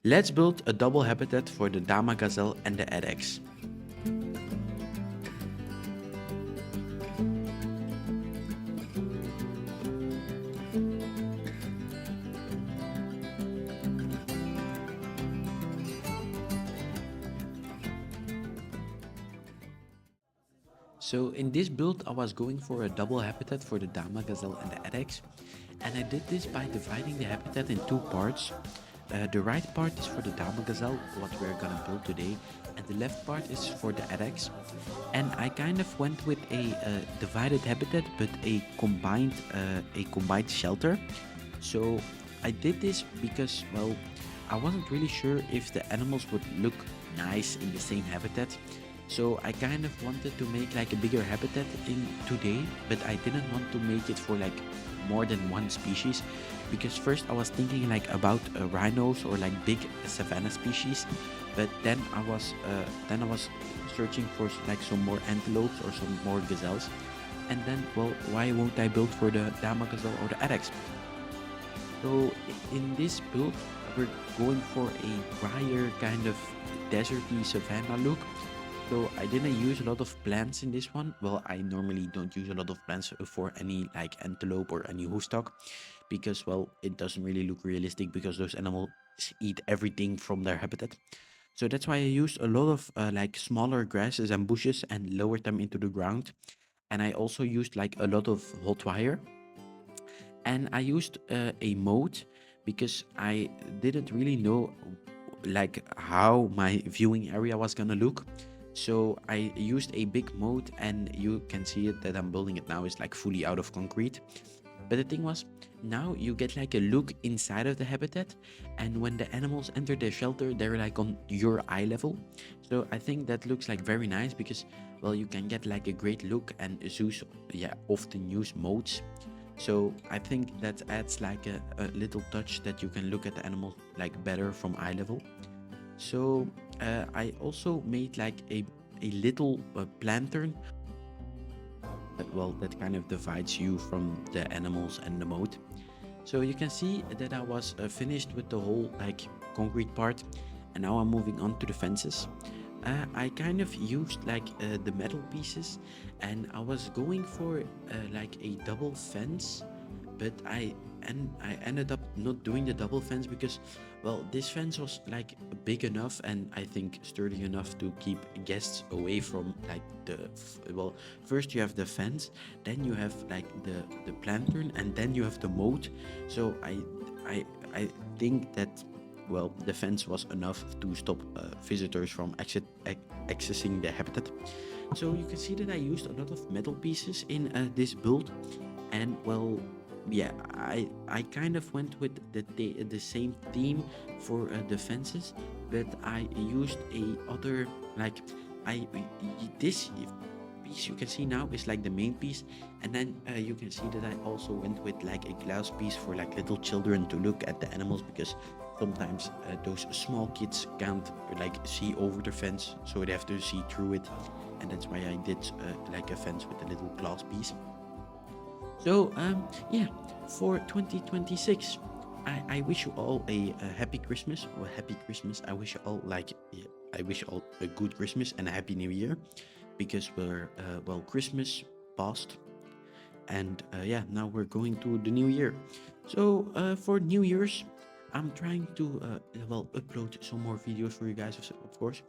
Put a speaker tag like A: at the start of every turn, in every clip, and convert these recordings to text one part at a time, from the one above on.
A: Let's build a double habitat for the Dama gazelle and the addax. So in this build, I was going for a double habitat for the Dama gazelle and the addax, and I did this by dividing the habitat in two parts. The right part is for the Dama gazelle, what we're gonna build today, and the left part is for the addax. And I kind of went with a divided habitat, but a combined shelter. So I did this because, well, I wasn't really sure if the animals would look nice in the same habitat. So I kind of wanted to make like a bigger habitat in today, but I didn't want to make it for like more than one species, because first I was thinking like about rhinos or like big savanna species, but then I was searching for like some more antelopes or some more gazelles, and then, well, why won't I build for the Dama gazelle or the addax? So in this build, we're going for a drier kind of deserty savanna look. So I didn't use a lot of plants in this one. Well, I normally don't use a lot of plants for any like antelope or any hoofstock, because, well, it doesn't really look realistic because those animals eat everything from their habitat. So that's why I used a lot of like smaller grasses and bushes and lowered them into the ground. And I also used like a lot of hot wire, and I used a moat because I didn't really know like how my viewing area was gonna look. So I used a big moat, and you can see it that I'm building it now is like fully out of concrete. But the thing was, now you get like a look inside of the habitat, and when the animals enter their shelter, they're like on your eye level. So I think that looks like very nice because, well, you can get like a great look, and zoos, yeah, often use moats. So I think that adds like a little touch that you can look at the animal like better from eye level. So I also made like a little lantern, well, that kind of divides you from the animals and the moat. So you can see that I was finished with the whole like concrete part, and now I'm moving on to the fences. I kind of used like the metal pieces, and I was going for like a double fence, but I ended up not doing the double fence because, well, this fence was like big enough and I think sturdy enough to keep guests away from like well, first you have the fence, then you have like the lantern, and then you have the moat. So I think that, well, the fence was enough to stop visitors from accessing the habitat. So you can see that I used a lot of metal pieces in this build, and, well, yeah, I kind of went with the same theme for the fences, but I used a other like this piece you can see now is like the main piece, and then you can see that I also went with like a glass piece for like little children to look at the animals, because sometimes those small kids can't like see over the fence, so they have to see through it, and that's why I did like a fence with a little glass piece. So yeah, for 2026, I wish you all a happy Christmas, or happy Christmas. I wish you all like, yeah, I wish you all a good Christmas and a happy New Year, because we're well, Christmas passed, and yeah, now we're going to the new year. So for New Year's, I'm trying to well, upload some more videos for you guys, of course.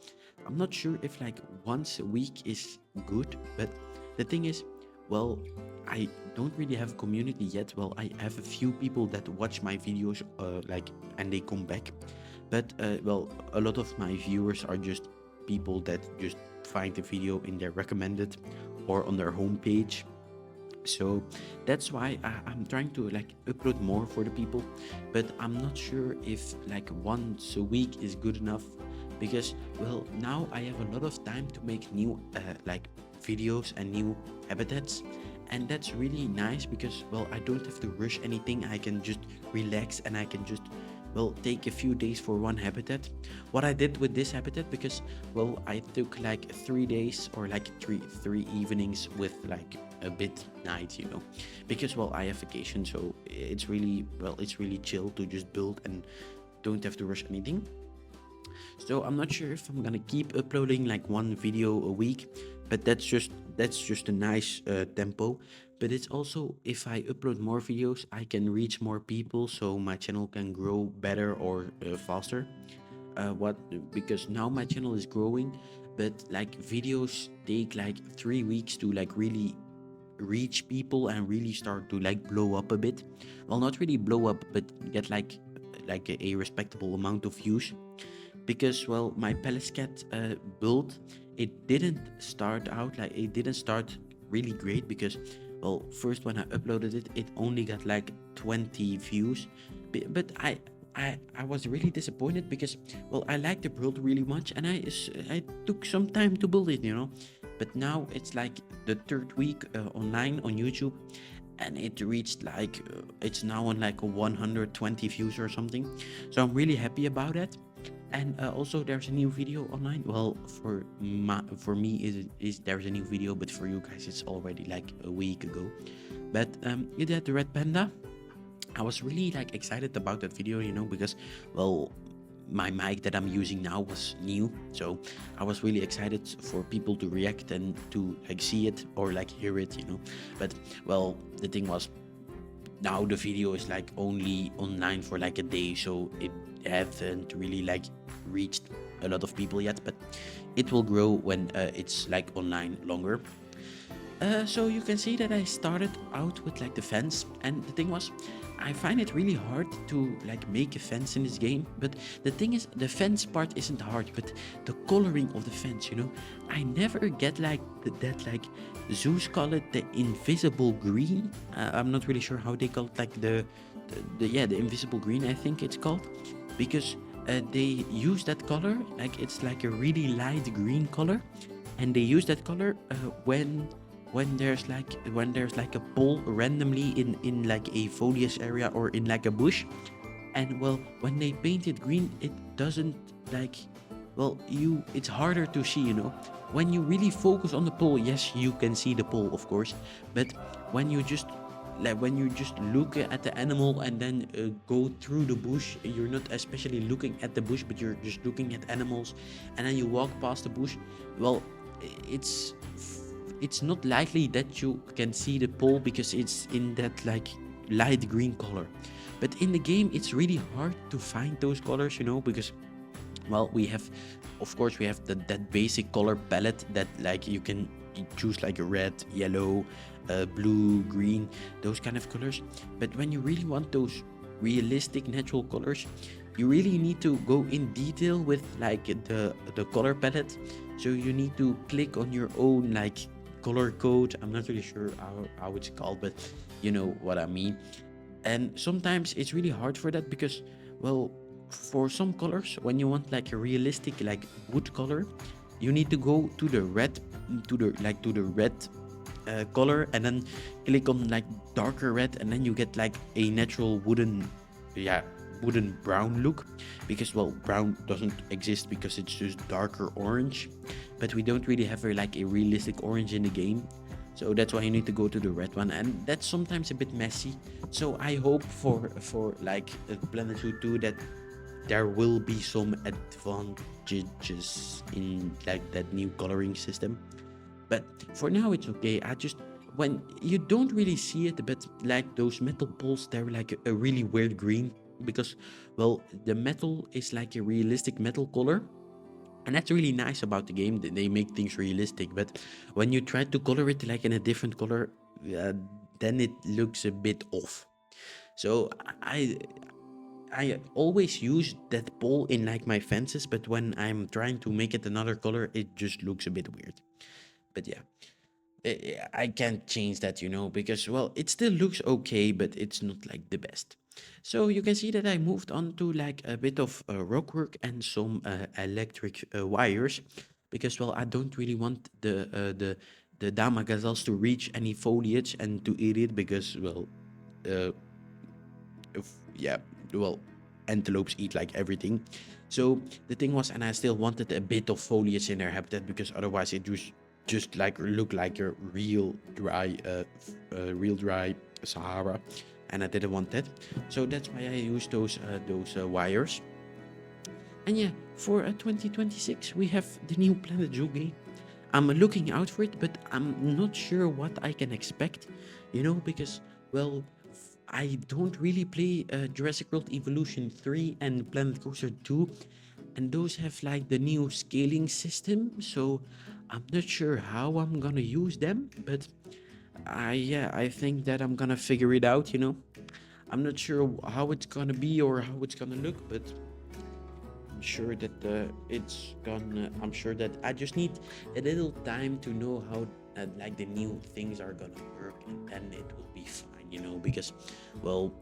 A: I'm not sure if like once a week is good, but the thing is, well, I don't really have a community yet. Well, I have a few people that watch my videos like, and they come back, but well, a lot of my viewers are just people that just find the video in their recommended or on their homepage. So that's why I'm trying to like upload more for the people, but I'm not sure if like once a week is good enough, because, well, now I have a lot of time to make new like videos and new habitats, and that's really nice because, well, I don't have to rush anything. I can just relax, and I can just, well, take a few days for one habitat. What I did with this habitat, because, well, I took like 3 days or like three evenings with like a bit night, because, well, I have vacation, so it's really, well, it's really chill to just build and don't have to rush anything. So I'm not sure if I'm gonna keep uploading like one video a week, but that's just a nice tempo. But it's also, if I upload more videos, I can reach more people, so my channel can grow better or faster. What Because now my channel is growing, but like videos take like 3 weeks to like really reach people and really start to like blow up a bit. Well, not really blow up, but get like a respectable amount of views. Because well, my Palace Cat build, it didn't start really great, because well, first when I uploaded it, it only got like 20 views. But I was really disappointed, because well, I liked the build really much, and I took some time to build it, you know. But now it's like the third week online on YouTube, and it reached like it's now on like 120 views or something. So I'm really happy about that. And also there's a new video online. Well, for me is there's a new video, but for you guys it's already like a week ago. But it had the red panda. I was really like excited about that video, you know, because well, my mic that I'm using now was new, so I was really excited for people to react and to like see it or like hear it, you know. But well, the thing was, now the video is like only online for like a day, so it haven't really like reached a lot of people yet, but it will grow when it's like online longer. So you can see that I started out with like the fence, and the thing was, I find it really hard to like make a fence in this game. But the thing is, the fence part isn't hard, but the coloring of the fence, you know, I never get like that like Zeus call it the invisible green. I'm not really sure how they call it, like the invisible green, I think it's called, because they use that color, like it's like a really light green color, and they use that color when there's like a pole randomly in like a foliage area or in like a bush. And well, when they paint it green, it doesn't like, well, it's harder to see, you know. When you really focus on the pole, yes, you can see the pole, of course, but when you just look at the animal and then go through the bush, you're not especially looking at the bush, but you're just looking at animals, and then you walk past the bush. Well, it's it's not likely that you can see the pole, because it's in that like light green color. But in the game, it's really hard to find those colors, you know, because well, of course we have that basic color palette that like you can choose like a red, yellow, blue, green, those kind of colors. But when you really want those realistic natural colors, you really need to go in detail with like the color palette. So you need to click on your own like color code. I'm not really sure how it's called, but you know what I mean. And sometimes it's really hard for that, because well, for some colors, when you want like a realistic like wood color, you need to go to the red, to the red color, and then click on like darker red, and then you get like a natural wooden brown look, because well, brown doesn't exist because it's just darker orange, but we don't really have like a realistic orange in the game. So that's why you need to go to the red one, and that's sometimes a bit messy. So I hope for like Planet Zoo 2 that there will be some advantages in like that new coloring system. But for now it's okay. When you don't really see it, but like those metal poles, they're like a really weird green, because well, the metal is like a realistic metal color, and that's really nice about the game, that they make things realistic. But when you try to color it like in a different color, then it looks a bit off. So I always use that pole in like my fences, but when I'm trying to make it another color, it just looks a bit weird. But yeah, I can't change that, you know, because well, it still looks okay, but it's not like the best. So you can see that I moved on to like a bit of rock work and some electric wires, because well, I don't really want the Dama gazelles to reach any foliage and to eat it, because well, uh, if, yeah, well, antelopes eat like everything. So the thing was, and I still wanted a bit of foliage in their habitat, because otherwise it was just like look like a real dry Sahara, and I didn't want that. So that's why I used those wires. And yeah, for 2026, we have the new Planet Zoo game. I'm looking out for it, but I'm not sure what I can expect, because, well, I don't really play Jurassic World Evolution 3 and Planet Coaster 2, and those have like the new scaling system, so I'm not sure how I'm gonna use them, but I think that I'm gonna figure it out. I'm not sure how it's gonna be or how it's gonna look, but I'm sure that I'm sure that I just need a little time to know how like the new things are gonna work, and then it will be fine. Because, well,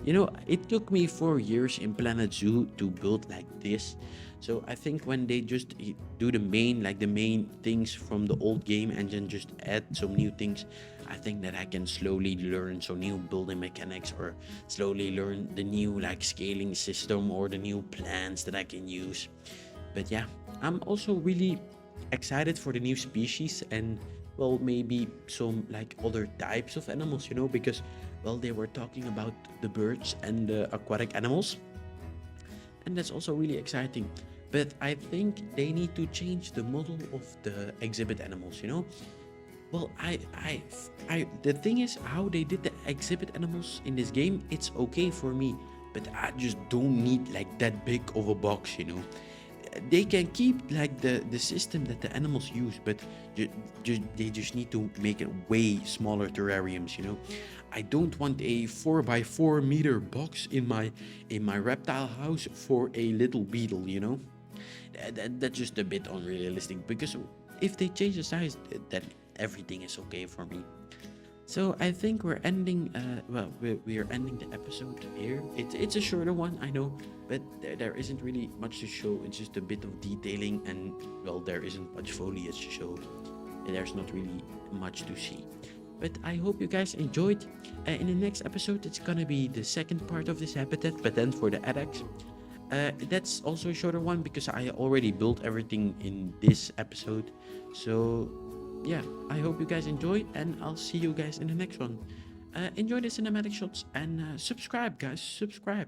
A: it took me 4 years in Planet Zoo to build like this. So I think when they just do the main things from the old game and then just add some new things, I think that I can slowly learn some new building mechanics, or slowly learn the new like scaling system or the new plans that I can use. But yeah, I'm also really excited for the new species, and, well, maybe some like other types of animals, because, well, they were talking about the birds and the aquatic animals, and that's also really exciting. But I think they need to change the model of the exhibit animals. Well, the thing is, how they did the exhibit animals in this game, it's okay for me, but I just don't need like that big of a box. They can keep like the system that the animals use, but they just need to make it way smaller terrariums. I don't want a 4 by 4 meter box in my reptile house for a little beetle. That's just a bit unrealistic, because if they change the size, then everything is okay for me. So I think we're ending. We're ending the episode here. It's a shorter one, I know, but there isn't really much to show. It's just a bit of detailing, and, well, there isn't much foliage to show. There's not really much to see. But I hope you guys enjoyed. In the next episode, it's gonna be the second part of this habitat, but then for the addax. That's also a shorter one because I already built everything in this episode. So yeah, I hope you guys enjoy, and I'll see you guys in the next one. Enjoy the cinematic shots, and subscribe, guys. Subscribe.